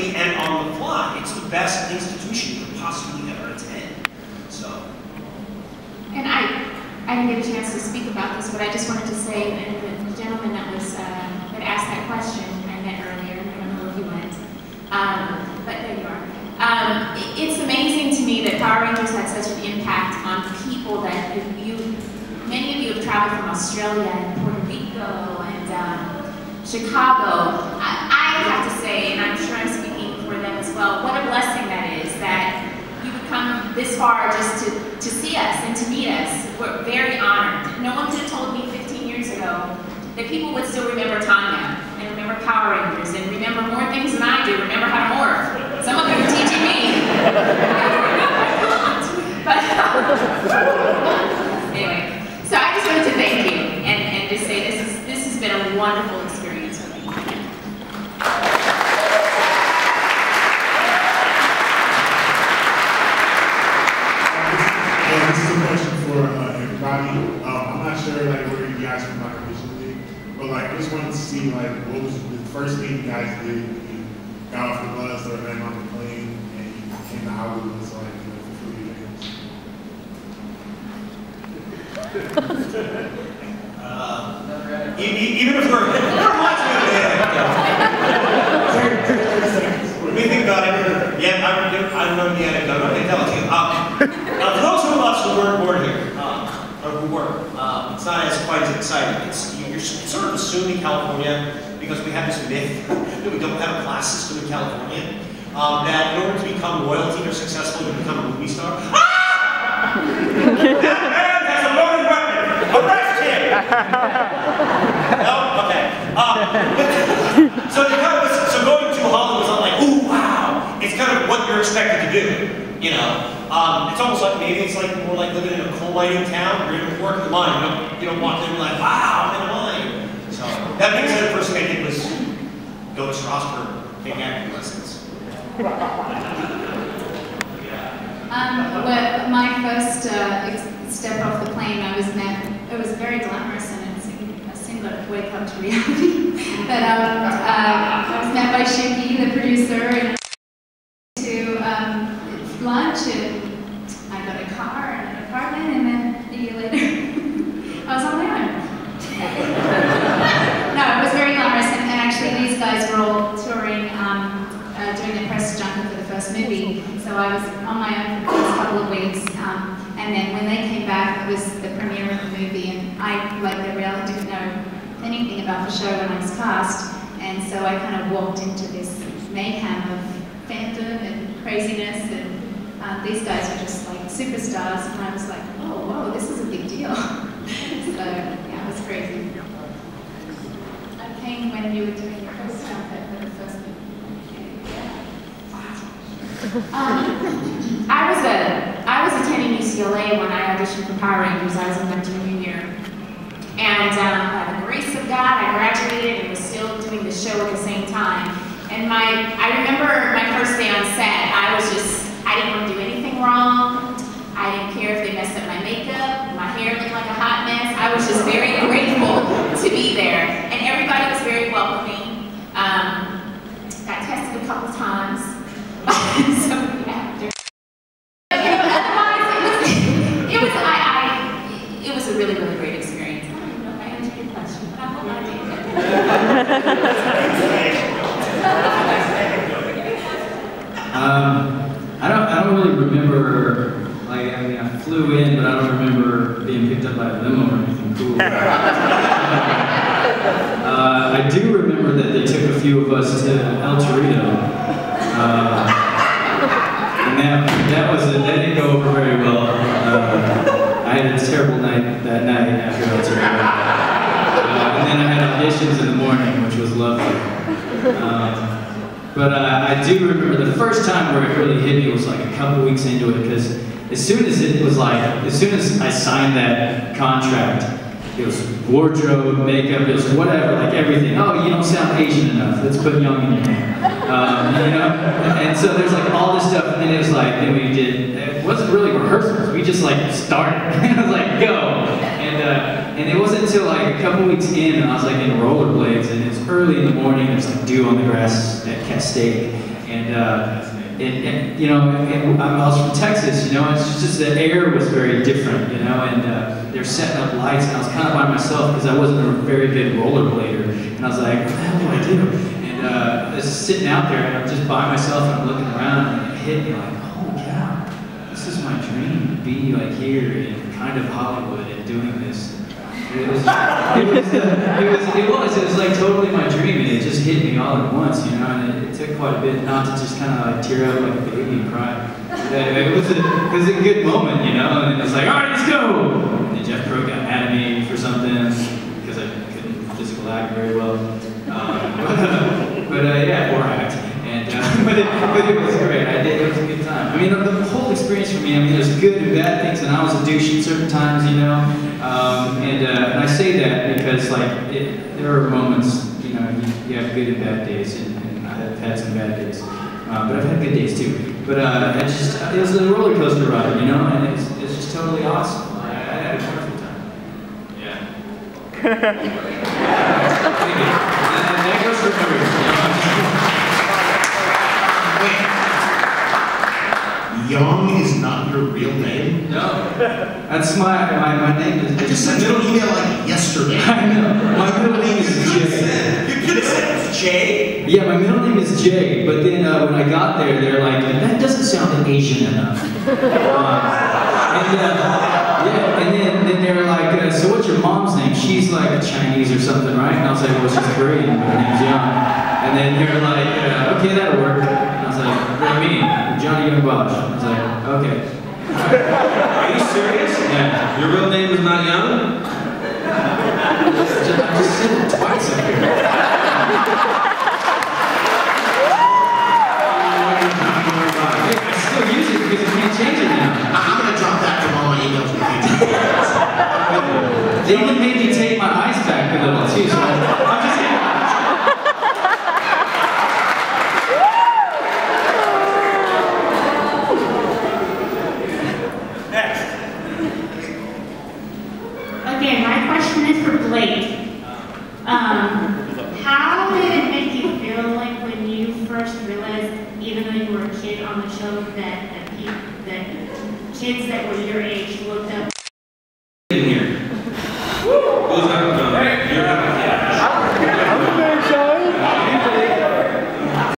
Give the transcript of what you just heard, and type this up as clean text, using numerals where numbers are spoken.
quickly and on the fly. It's the best institution you could possibly ever attend. So. And I didn't get a chance to speak about this, but I just wanted to say that the gentleman that was that asked that question I met earlier, I don't know if he went, but there you are. It's amazing to me that Power Rangers had such an impact on people that many of you have traveled from Australia and Puerto Rico and Chicago. I have to say, and I'm sure I'm speaking for them as well, what a blessing that is, that you would come this far just to see us and to meet us. We're very honored. No one could have told me 15 years ago that people would still remember Tanya and remember Power Rangers and remember more things than I do, remember how to morph. Some of them are teaching me. But anyway, so I just wanted to thank you and just say this has been a wonderful experience for me. This is a question for everybody. I'm not sure like where you guys from like originally, but like I just wanted to see like what was the first thing you guys did when you got off the bus or landed on the plane and you came to Hollywood, so like fulfill your dreams. Even if we're let me think about it. Yeah, I don't know the anecdote. I can tell it to you. For those of us who weren't born here, or who were, it's not as quite as exciting. You're sort of assuming California, because we have this myth that we don't have a class system in California, that in order to become royalty or successful, you become a movie star. Ah! That man has a loaded weapon! Arrest him! No? Okay. So going to Hollywood was not like, ooh, wow! It's kind of what you're expected to do, you know? It's almost like, maybe it's like more like living in a coal mining town. You're going to work in the mine. You don't walk in and be like, wow, I'm in a mine. So that being said, the first thing I did was go to Strasbourg, take acting lessons. Well, my first step off the plane, it was very glamorous and it seemed like a wake up to reality. But I was met by Shaky, the producer, and to lunch, and I got a car and an apartment, and then a year later, I was on my own. No, it was very glamorous, and actually these guys were all touring, doing the press junket for the first movie, so I was on my own for the first couple of weeks, and then when they came back, it was the premiere of the movie, and I, like everyone, didn't know anything about the show when I was cast, and so I kind of walked into this mayhem of fandom and craziness, and these guys were just like superstars, and I was like, oh, whoa, this is a big deal. So, yeah, it was crazy. I came when you were doing your press junket for the first movie. I was attending UCLA when I auditioned for Power Rangers. I was in my junior year. And by the grace of God, I graduated and was still doing the show at the same time. And I remember my first day on set, I didn't want to do anything wrong. I didn't care if they messed up my makeup, my hair looked like a hot mess. I was just very grateful to be there. And everybody was very welcoming. Got tested a couple times. So after, otherwise it was a really, really great experience. I don't even know if I answered your question, but I hope I did. I don't really remember, like, I mean, I flew in, but I don't remember being picked up by a limo or anything cool. I do remember that they took a few of us to El Torito. And that didn't go over very well. I had a terrible night that night after El Torito. And then I had auditions in the morning, which was lovely. But I do remember the first time where it really hit me was like a couple weeks into it, because as soon as I signed that contract, it was wardrobe, makeup, it was whatever, like everything. Oh, you don't sound Asian enough, let's put young in your name. You know? And so there's like all this stuff, and it was like, and it wasn't really rehearsals, we just like started. It was like, go. And it wasn't until like a couple weeks in, and I was like in rollerblades, and it's early in the morning, there's like dew on the grass at steak. And you know, I was from Texas, you know, it's just the air was very different, you know, and they're setting up lights, and I was kind of by myself because I wasn't a very good rollerblader, and I was like, what the hell do I do? And I was sitting out there, and I'm just by myself, and I'm looking around, and it hit me like, holy cow, this is my dream, to be like here in kind of Hollywood and doing this. It was like totally my dream, and it just hit me all at once, you know, and it took quite a bit not to just kind of like tear up like a baby and cry. It was a good moment, you know, and it was like, all right, let's go! And then Jeff Crow got mad at me for something, because I couldn't physical act very well. Yeah, or act. And, but it was great. It was a good time. I mean, the whole experience for me, I mean, there's good and bad things, and I was a douche at certain times, you know. And I say that because, like, there are moments, you know, you have good and bad days, and I've had some bad days. But I've had good days too. But it was a roller coaster ride, you know, and it's just totally awesome. I had a wonderful time. Yeah. And that goes for everyone. Young is not your real name? No. That's my name is. I just sent you an email like yesterday. I know. My middle name is Jay. You could have said it's Jay? Yeah, my middle name is Jay, but then when I got there, they're like, that doesn't sound Asian enough. And then they were like, so what's your mom's name? She's like Chinese or something, right? And I was like, well, she's Korean, but her name's Young. And then they were like, okay, that'll work. And I was like, what do you mean? Johnny Young Bosch. I was like, okay. Are you serious? Yeah. Your real name is not Young? I just said it twice up here. I still use it because you can't change it now. I'm going to drop that from all my emails in the future. They even made me take my eyes back a little too, so I'm just kidding. Okay, my question is for Blake. How did it make you feel like when you first realized, even though you were a kid on the show, that kids that were your age